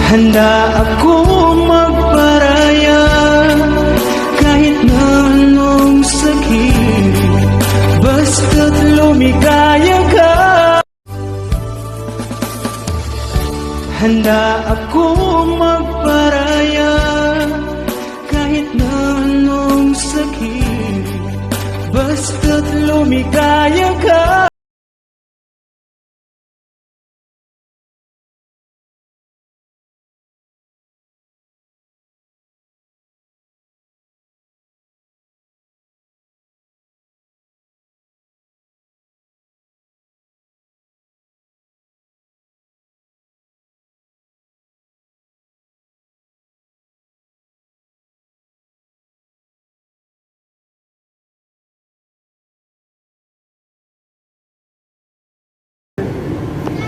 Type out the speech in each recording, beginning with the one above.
Handa ako magparaya kahit na anong sakit, basta't lumikaya ka. Handa ako magparaya kahit na anong sakit, basta't lumikaya ka.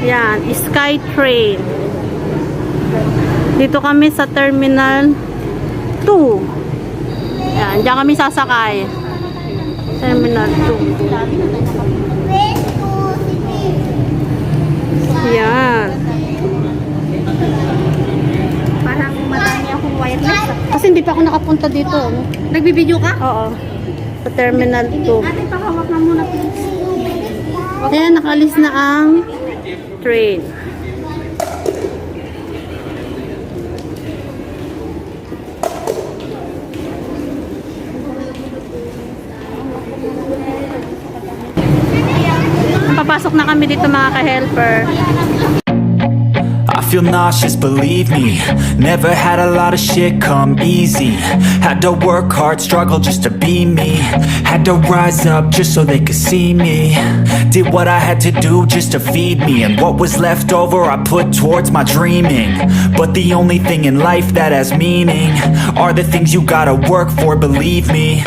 Yan, SkyTrain. Dito kami sa Terminal 2. Yan, diyan kami sasakay. Terminal 2. Yan. Parang madami akong wireless. Kasi hindi pa ako nakapunta dito. Nagbibideo ka? Oo. Sa Terminal 2. Ate, pakawak na muna please. Ayan, nakalis na ang train. Papasok na kami dito mga ka-helper. I feel nauseous, believe me. Never had a lot of shit come easy. Had to work hard, struggle just to be me. Had to rise up just so they could see me. Did what I had to do just to feed me, and what was left over I put towards my dreaming. But the only thing in life that has meaning are the things you gotta work for, believe me.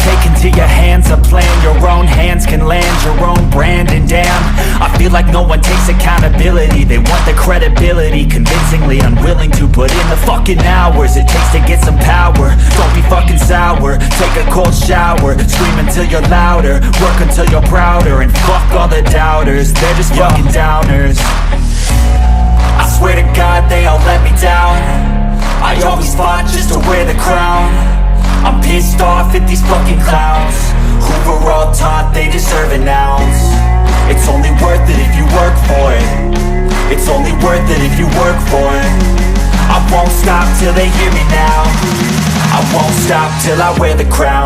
Take into your hands a plan, your own hands can land your own brand. And damn, I feel like no one takes accountability. They want the credibility, convincingly unwilling to put in the fucking hours it takes to get some power. Don't be fucking sour, take a cold shower, scream until you're louder, work until you're prouder, and fuck all the doubters, they're just fucking downers. I swear to God they all let me down. I always fought just to wear the crown. I'm pissed off at these fucking clowns who were all taught they deserve an ounce. It's only worth it if you work for it. It's only worth it if you work for it. I won't stop till they hear me now. I won't stop till I wear the crown.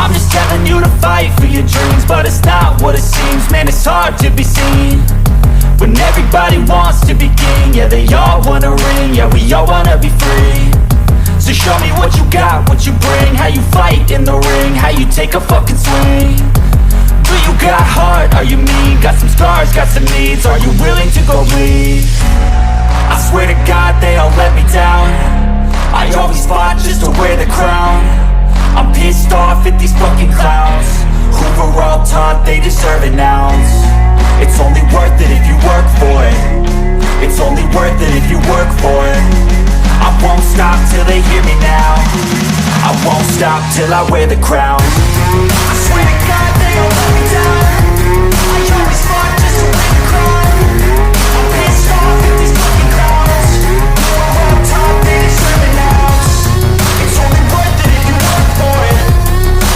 I'm just telling you to fight for your dreams, but it's not what it seems. Man, it's hard to be seen when everybody wants to be king. Yeah, they all wanna ring, yeah, we all wanna be free. So show me what you got, what you bring, how you fight in the ring, how you take a fucking swing. Do you got heart, are you mean? Got some scars, got some needs, are you willing to go bleed? I swear to God they all let me down. I always fought just to wear the crown. I'm pissed off at these fucking clowns who were all taught they deserve an ounce. It's only worth it if you work for it. It's only worth it if you work for it. I won't stop till they hear me now. I won't stop till I wear the crown. I swear to God they all let me down. I always fought just to wear the crown. I'm pissed off at these fucking clowns who were all taught they deserve an ounce. It's only worth it if you work for it.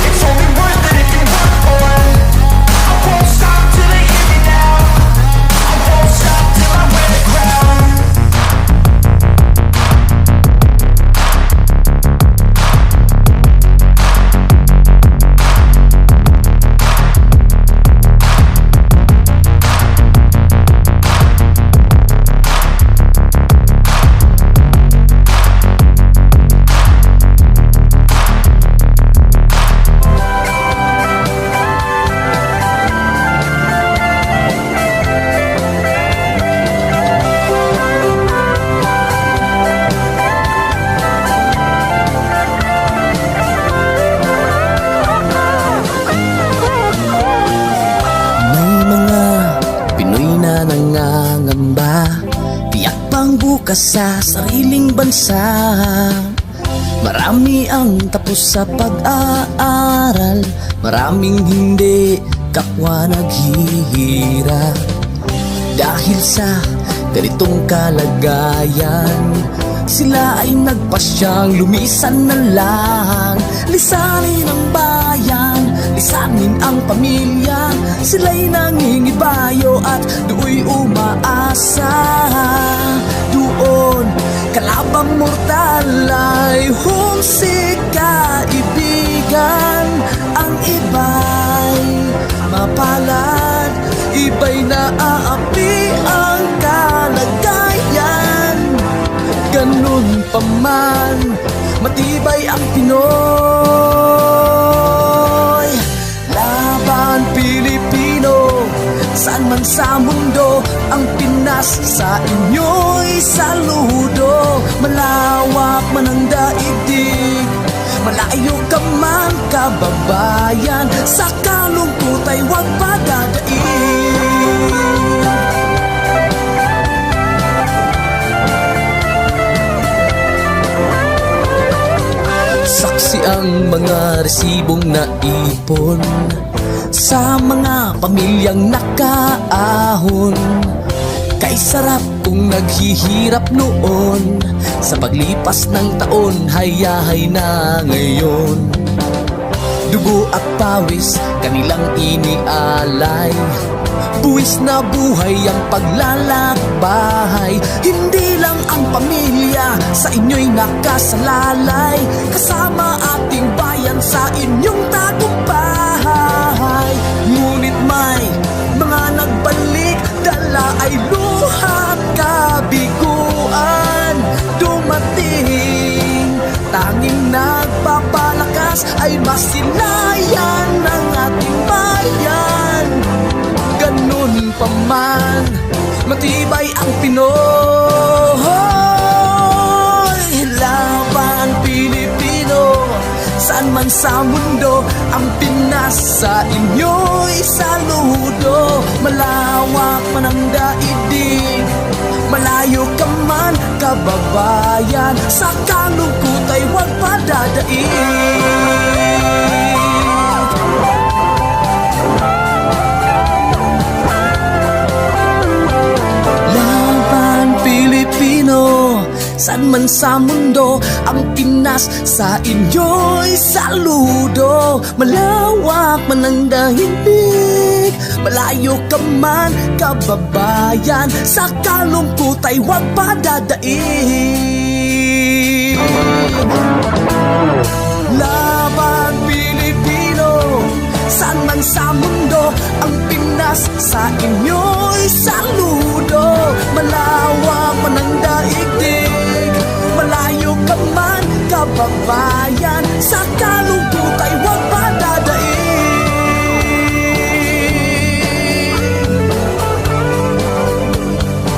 It's only worth it if you work for it. I won't stop till they hear me now. I won't stop till I wear the crown. ka sa sariling bansa. Marami ang tapos sa pag-aaral, maraming hindi kapwa naghihirap. Dahil sa ganitong kalagayan, sila ay nagpasyang lumisan na lang. Lisanin ang bayan, lisanin ang pamilya. Sila'y nangingibayo at do'y umaasa. Doon kalabang mortal ay humsik kaibigan. Ang iba'y mapalad, iba'y naaapi ang kalagayan. Ganun pa man, matibay ang Pinoy. Laban Pilipino, saan man sa mundo, ang Pinas sa inyo'y saludo. Malawak man ang daigdig, malayo ka man kababayan, sa kalungkot ay huwag padadaig. Saksi ang mga resibong naipon sa mga pamilyang nakaahon. Kay sarap kung naghihirap noon, sa paglipas ng taon hayahay na ngayon. Dugo at pawis kanilang inialay, buwis na buhay ang paglalakbay. Hindi lang ang pamilya sa inyo'y nakasalalay, kasama ating bayan sa inyong tagumpay. Ngunit may mga nagbalik, dala ay luha at kabiguan. Dumating, tanging nagpapalakas ay masilayan ng ating bayan. Ganun pa man, matibay ang Pinoy. Laban Pilipino, saan man sa mundo, ang Pinas sa inyo'y saludo. Malawak man ang daigdig, malayo ka man kababayan, sa kalungkot ay huwag padadaig. Pilipino, saan man sa mundo, ang Pinas sa inyo'y saludo. Malawak man ang daigdig, malayo ka man kababayan, sa kalungkot ay huwag padadaig. Laban Pilipino, saan man sa mundo, ang Pinas sa inyo'y saludo. Malawak man ang daigdig, malayo ka man kababayan, sa kalungkot ay huwag padadaig.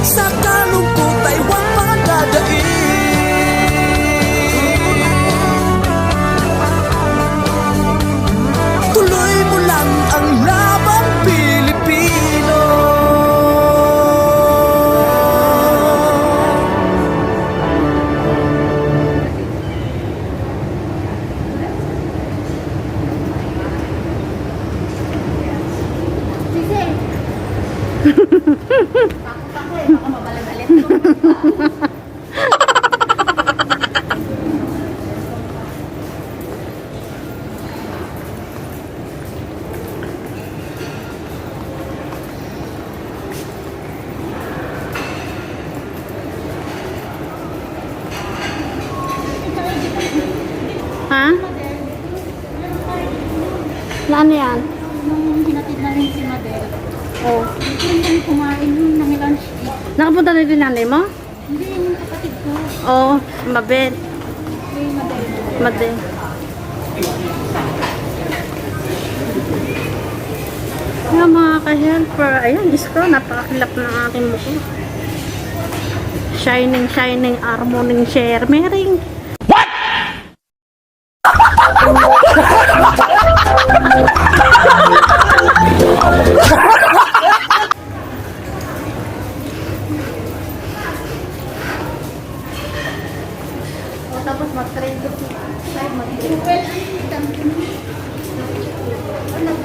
Sa kalungkot ay huwag padadaig. Tuloy mo lang ang laban Pilipino. Baka mabalit-balit ko. Ha? Na ano yan? Nung hinatid na rin si Madel, Oh. hindi rin kumain nung nang-lunch. Nakapunta na din nanay mo? Hindi, yung kapatid ko. Oo, Mabel. Kay Madel. Mabel. Yung mga ka-helper, ayan, isko, napakakilap ng aking mukha. Shining, shining, harmony, sharing.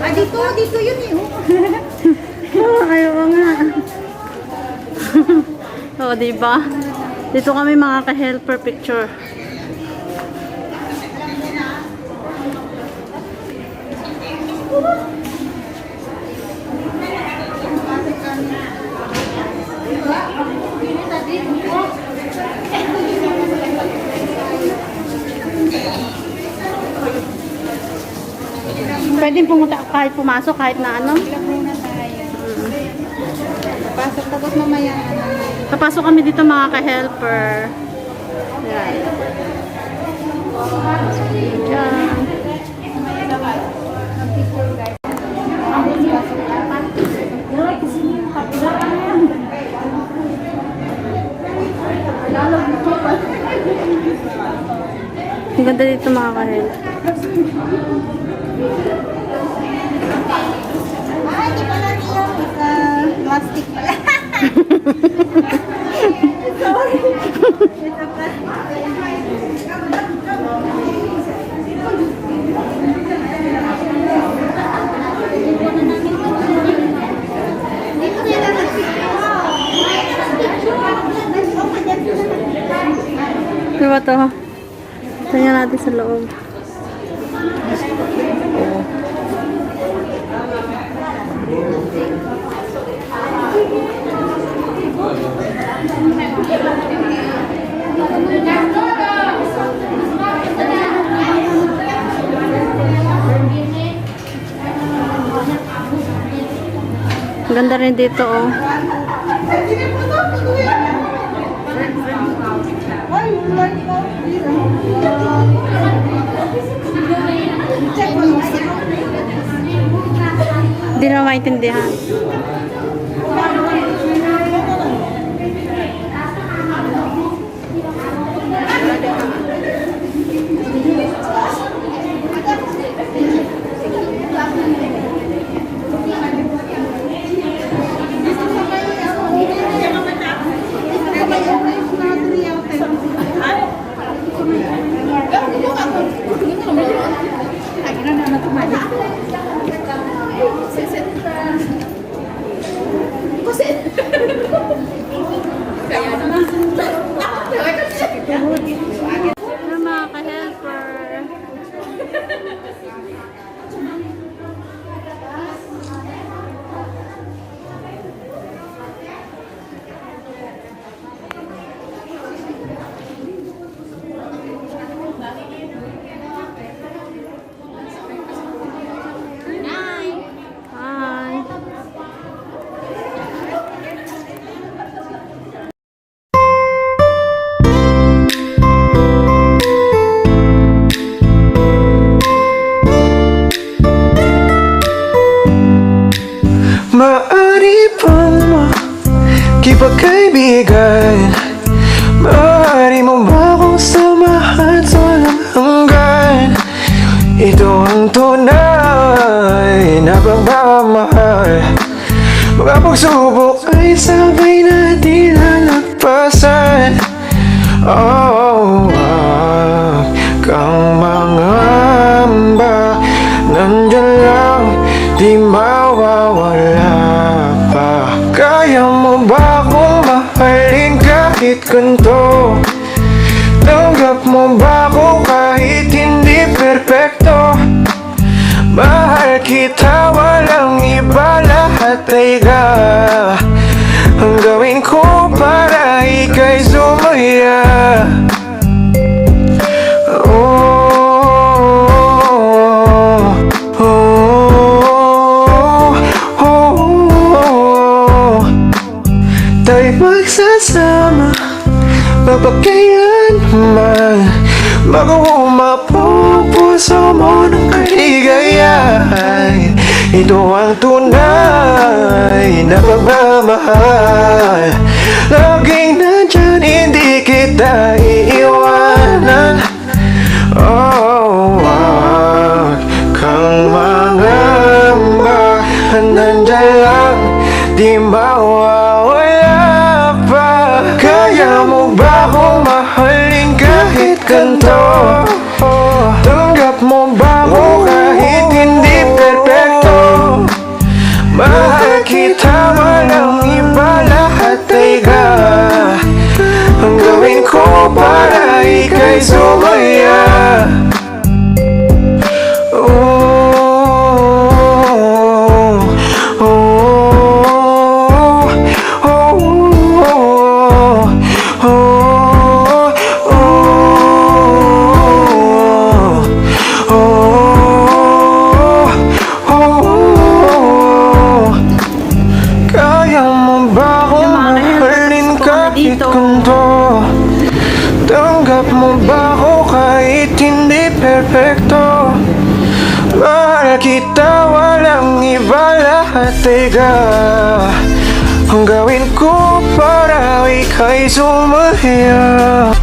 Ah, dito yun eh. Ayaw nga. Oo, diba? Dito kami mga ka-helper picture. Pwede pumunta kahit pumasok kahit na ano. Ilang muna tayo. Pasok tapos mamaya. Papasok kami dito mga ka-helper. Yan. Yan. Ang ganda dito mga ka-helper. Ah, di pala niya. Plastic pala. Sorry. It's a plastic. Ano ba to? Tingnan natin sa loob. Ang ganda rin dito, oh. Hindi na maintindihan. Ano mga ka-helper? Hi. Maaari bang makipagkaibigan? Maaari mo ba akong samahan sa walang hanggan? Ito ang tunay na pagmamahal. Mga pagsubok ay sabay natin lalagpasan. Oh, wag kang mangamba, nandyan lang, di mawawala pa. Kaya mo ba akong mahalin kahit ganito? Tanggap mo ba ako kahit hindi perfecto? Mahal kita, walang iba, lahat ay ka. Ang gawin ko para ika'y sumaya. Tayo'y magsasama mapagkailanman. Mag-uuma po puso mo ng kaligayahan. Ito ang tunay na pagmamahal. Laging nandyan, hindi kita iiwanan. Oh, wag kang mangamba, nandyan lang, di mawawala pa. Kaya mo ba akong mahalin kahit ganito? Tanggap mo sumaya. Kaya mo ba akong mahalin kahit ganito? Tanggap mo ba ako kahit hindi perfecto? Mahal kita, walang iba, lahat tega. Ang gawin ko para ika'y sumaya.